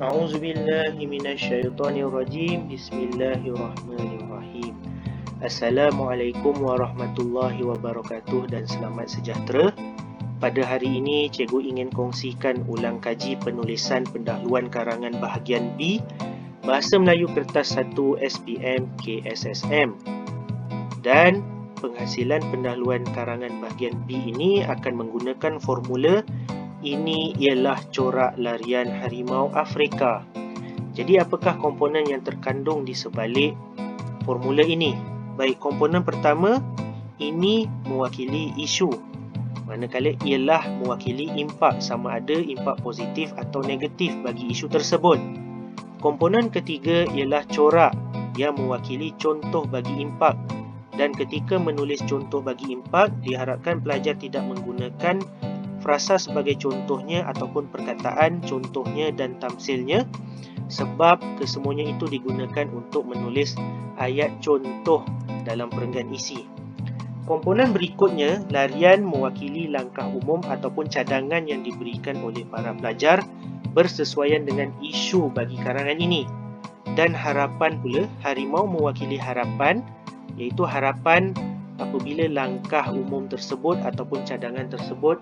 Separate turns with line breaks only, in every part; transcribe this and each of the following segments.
A'udzubillahi minasyaitonirrajim. Bismillahirrahmanirrahim. Assalamualaikum warahmatullahi wabarakatuh dan selamat sejahtera. Pada hari ini, cikgu ingin kongsikan ulang kaji penulisan pendahuluan karangan bahagian B Bahasa Melayu Kertas 1 SPM KSSM. Dan penghasilan pendahuluan karangan bahagian B ini akan menggunakan formula ini ialah corak larian harimau Afrika. Jadi apakah komponen yang terkandung di sebalik formula ini? Baik, komponen pertama, ini mewakili isu. Manakala ialah mewakili impak, sama ada impak positif atau negatif bagi isu tersebut. Komponen ketiga ialah corak yang mewakili contoh bagi impak. Dan ketika menulis contoh bagi impak, diharapkan pelajar tidak menggunakan frasa sebagai contohnya ataupun perkataan contohnya dan tamsilnya, sebab kesemuanya itu digunakan untuk menulis ayat contoh dalam perenggan isi. Komponen berikutnya, larian mewakili langkah umum ataupun cadangan yang diberikan oleh para pelajar bersesuaian dengan isu bagi karangan ini. Dan harapan pula, harimau mewakili harapan, iaitu harapan apabila langkah umum tersebut ataupun cadangan tersebut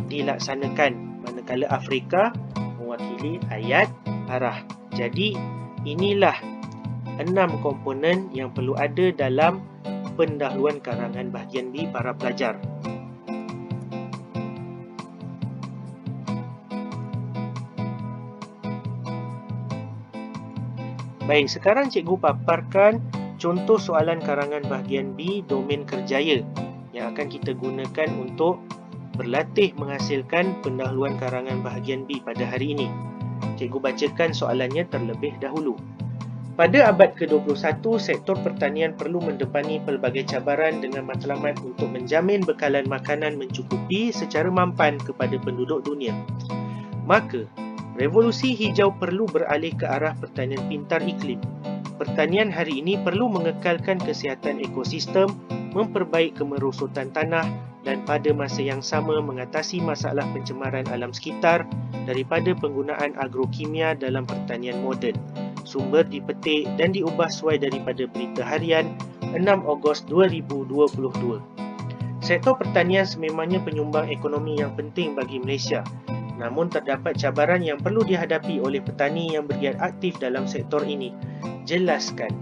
dilaksanakan, manakala Afrika mewakili ayat arah. Jadi inilah 6 komponen yang perlu ada dalam pendahuluan karangan bahagian B para pelajar. Baik, sekarang cikgu paparkan contoh soalan karangan bahagian B domain kerjaya yang akan kita gunakan untuk berlatih menghasilkan pendahuluan karangan bahagian B pada hari ini. Cikgu bacakan soalannya terlebih dahulu. Pada abad ke-21, sektor pertanian perlu mendepani pelbagai cabaran dengan matlamat untuk menjamin bekalan makanan mencukupi secara mampan kepada penduduk dunia. Maka, revolusi hijau perlu beralih ke arah pertanian pintar iklim. Pertanian hari ini perlu mengekalkan kesihatan ekosistem, memperbaik kemerosotan tanah dan pada masa yang sama mengatasi masalah pencemaran alam sekitar daripada penggunaan agrokimia dalam pertanian moden. Sumber dipetik dan diubah sesuai daripada Berita Harian 6 Ogos 2022. Sektor pertanian sememangnya penyumbang ekonomi yang penting bagi Malaysia. Namun terdapat cabaran yang perlu dihadapi oleh petani yang bergiat aktif dalam sektor ini. Jelaskan.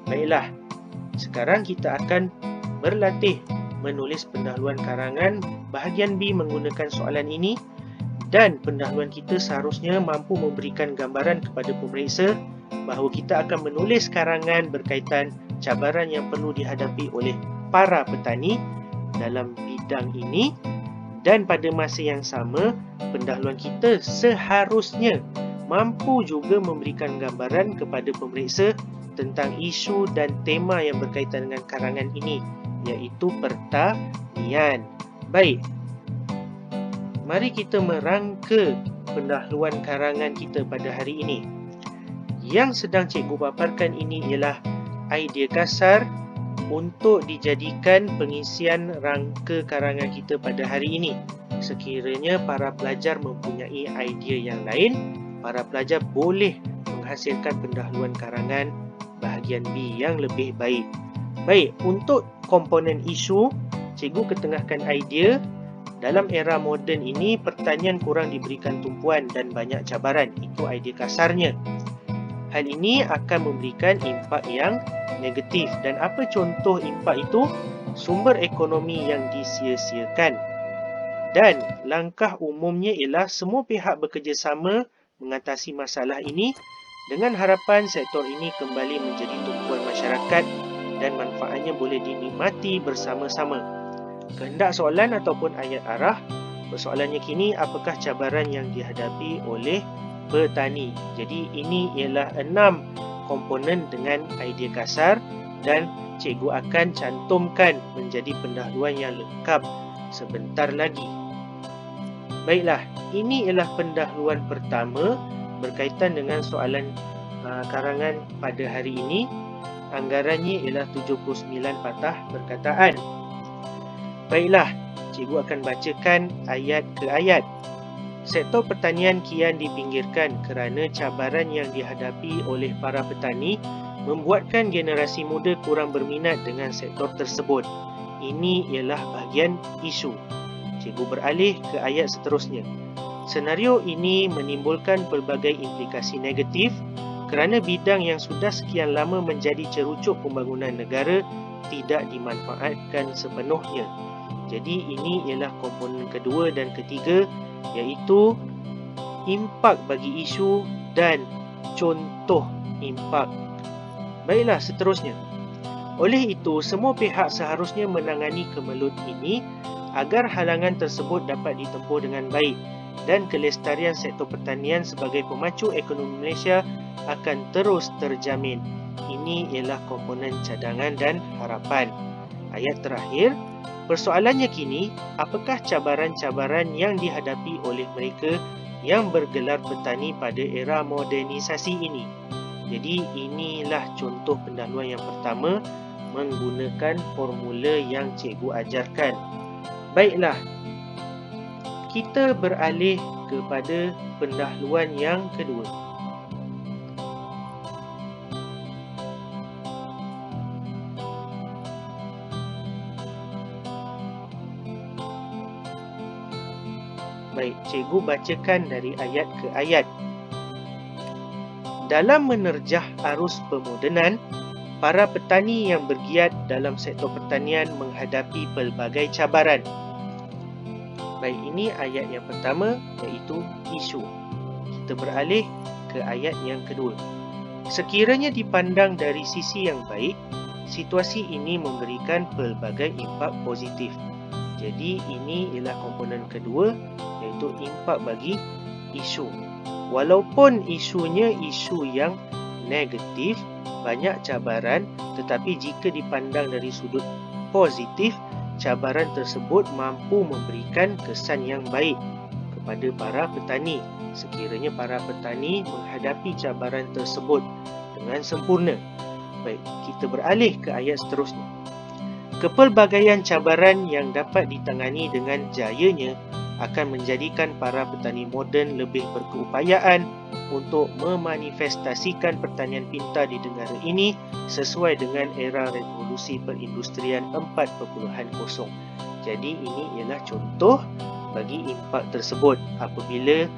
Baiklah, sekarang kita akan berlatih menulis pendahuluan karangan bahagian B menggunakan soalan ini, dan pendahuluan kita seharusnya mampu memberikan gambaran kepada pemeriksa bahawa kita akan menulis karangan berkaitan cabaran yang perlu dihadapi oleh para petani dalam bidang ini, dan pada masa yang sama pendahuluan kita seharusnya mampu juga memberikan gambaran kepada pemeriksa tentang isu dan tema yang berkaitan dengan karangan ini, iaitu pertanian. Baik, mari kita merangka pendahuluan karangan kita pada hari ini. Yang sedang cikgu paparkan ini ialah idea kasar untuk dijadikan pengisian rangka karangan kita pada hari ini. Sekiranya para pelajar mempunyai idea yang lain, para pelajar boleh menghasilkan pendahuluan karangan bahagian B yang lebih baik. Baik, untuk komponen isu, cikgu ketengahkan idea. Dalam era moden ini, pertanian kurang diberikan tumpuan dan banyak cabaran. Itu idea kasarnya. Hal ini akan memberikan impak yang negatif. Dan apa contoh impak itu? Sumber ekonomi yang disia-siakan. Dan langkah umumnya ialah semua pihak bekerjasama mengatasi masalah ini dengan harapan sektor ini kembali menjadi tumpuan masyarakat dan manfaatnya boleh dinikmati bersama-sama. Kehendak soalan ataupun ayat arah, persoalannya kini apakah cabaran yang dihadapi oleh petani. Jadi ini ialah 6 komponen dengan idea kasar dan cikgu akan cantumkan menjadi pendahuluan yang lengkap sebentar lagi. Baiklah, ini ialah pendahuluan pertama berkaitan dengan soalan karangan pada hari ini. Anggarannya ialah 79 patah perkataan. Baiklah, cikgu akan bacakan ayat ke ayat. Sektor pertanian kian dipinggirkan kerana cabaran yang dihadapi oleh para petani membuatkan generasi muda kurang berminat dengan sektor tersebut. Ini ialah bahagian isu. Cikgu beralih ke ayat seterusnya. Senario ini menimbulkan pelbagai implikasi negatif kerana bidang yang sudah sekian lama menjadi cerucuk pembangunan negara tidak dimanfaatkan sepenuhnya. Jadi ini ialah komponen kedua dan ketiga, iaitu impak bagi isu dan contoh impak. Baiklah, seterusnya. Oleh itu, semua pihak seharusnya menangani kemelut ini agar halangan tersebut dapat ditempuh dengan baik dan kelestarian sektor pertanian sebagai pemacu ekonomi Malaysia akan terus terjamin. Ini ialah komponen cadangan dan harapan. Ayat terakhir, persoalannya kini, apakah cabaran-cabaran yang dihadapi oleh mereka yang bergelar petani pada era modernisasi ini? Jadi inilah contoh pendahuluan yang pertama menggunakan formula yang cikgu ajarkan. Baiklah, kita beralih kepada pendahuluan yang kedua. Baik, cikgu bacakan dari ayat ke ayat. Dalam menerjah arus pemodenan, para petani yang bergiat dalam sektor pertanian menghadapi pelbagai cabaran. Baik, ini ayat yang pertama, iaitu isu. Kita beralih ke ayat yang kedua. Sekiranya dipandang dari sisi yang baik, situasi ini memberikan pelbagai impak positif. Jadi ini ialah komponen kedua, iaitu impak bagi isu. Walaupun isunya isu yang negatif, banyak cabaran, tetapi jika dipandang dari sudut positif, cabaran tersebut mampu memberikan kesan yang baik kepada para petani. Sekiranya para petani menghadapi cabaran tersebut dengan sempurna. Baik, kita beralih ke ayat seterusnya. Kepelbagaian cabaran yang dapat ditangani dengan jayanya akan menjadikan para petani moden lebih berkeupayaan untuk memanifestasikan pertanian pintar di negara ini sesuai dengan era revolusi perindustrian 4.0. Jadi ini ialah contoh bagi impak tersebut apabila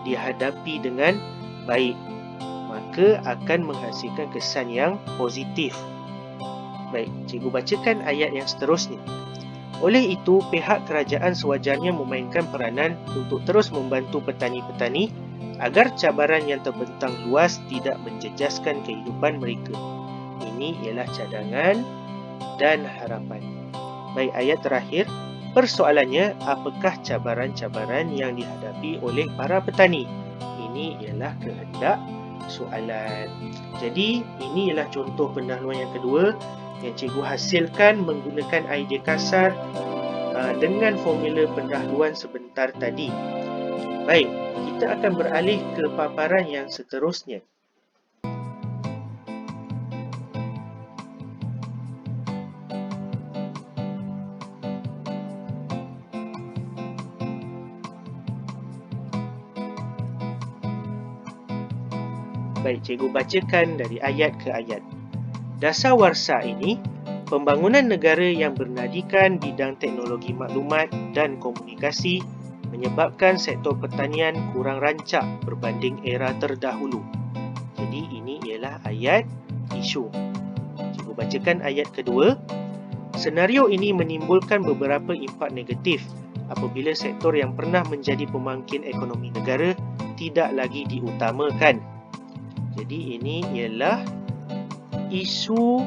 dihadapi dengan baik, maka akan menghasilkan kesan yang positif. Baik, cikgu bacakan ayat yang seterusnya. Oleh itu, pihak kerajaan sewajarnya memainkan peranan untuk terus membantu petani-petani agar cabaran yang terbentang luas tidak menjejaskan kehidupan mereka. Ini ialah cadangan dan harapan. Baik, ayat terakhir. Persoalannya, apakah cabaran-cabaran yang dihadapi oleh para petani? Ini ialah kehendak soalan. Jadi, ini ialah contoh pendahuluan yang kedua yang cikgu hasilkan menggunakan idea kasar dengan formula pendahuluan sebentar tadi. Baik, kita akan beralih ke paparan yang seterusnya. Baik, cikgu bacakan dari ayat ke ayat. Dasawarsa ini, pembangunan negara yang bernadikan bidang teknologi maklumat dan komunikasi menyebabkan sektor pertanian kurang rancak berbanding era terdahulu. Jadi ini ialah ayat isu. Cikgu bacakan ayat kedua. Senario ini menimbulkan beberapa impak negatif apabila sektor yang pernah menjadi pemangkin ekonomi negara tidak lagi diutamakan. Jadi ini ialah isu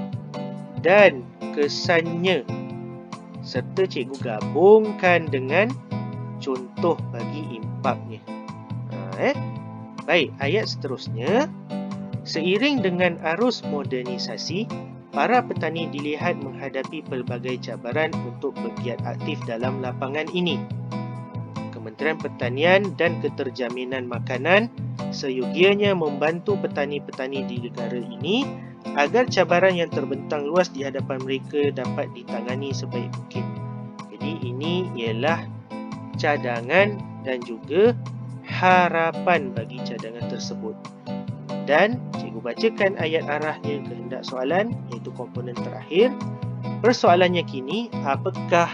dan kesannya serta cikgu gabungkan dengan contoh bagi impaknya. Baik, ayat seterusnya. Seiring dengan arus modernisasi, para petani dilihat menghadapi pelbagai cabaran untuk bergiat aktif dalam lapangan ini. Kementerian Pertanian dan Keterjaminan Makanan seyogianya membantu petani-petani di negara ini agar cabaran yang terbentang luas di hadapan mereka dapat ditangani sebaik mungkin. Jadi ini ialah cadangan dan juga harapan bagi cadangan tersebut. Dan cikgu bacakan ayat arahnya kehendak soalan, iaitu komponen terakhir. Persoalannya kini, apakah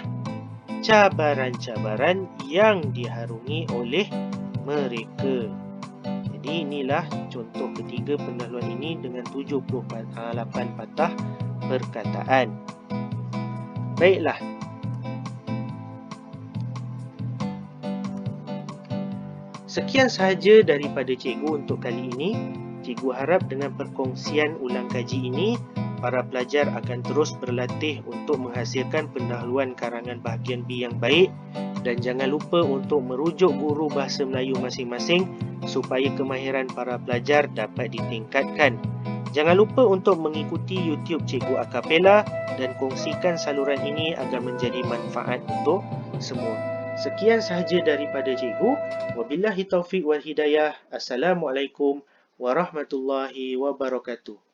cabaran-cabaran yang diharungi oleh mereka? Jadi inilah contoh ketiga pendahuluan ini dengan 78 patah perkataan. Baiklah. Sekian sahaja daripada cikgu untuk kali ini. Cikgu harap dengan perkongsian ulang kaji ini, para pelajar akan terus berlatih untuk menghasilkan pendahuluan karangan bahagian B yang baik, dan jangan lupa untuk merujuk guru bahasa Melayu masing-masing supaya kemahiran para pelajar dapat ditingkatkan. Jangan lupa untuk mengikuti YouTube Cikgu Akapela dan kongsikan saluran ini agar menjadi manfaat untuk semua. Sekian sahaja daripada cikgu. Wabillahi taufiq wal hidayah. Assalamualaikum warahmatullahi wabarakatuh.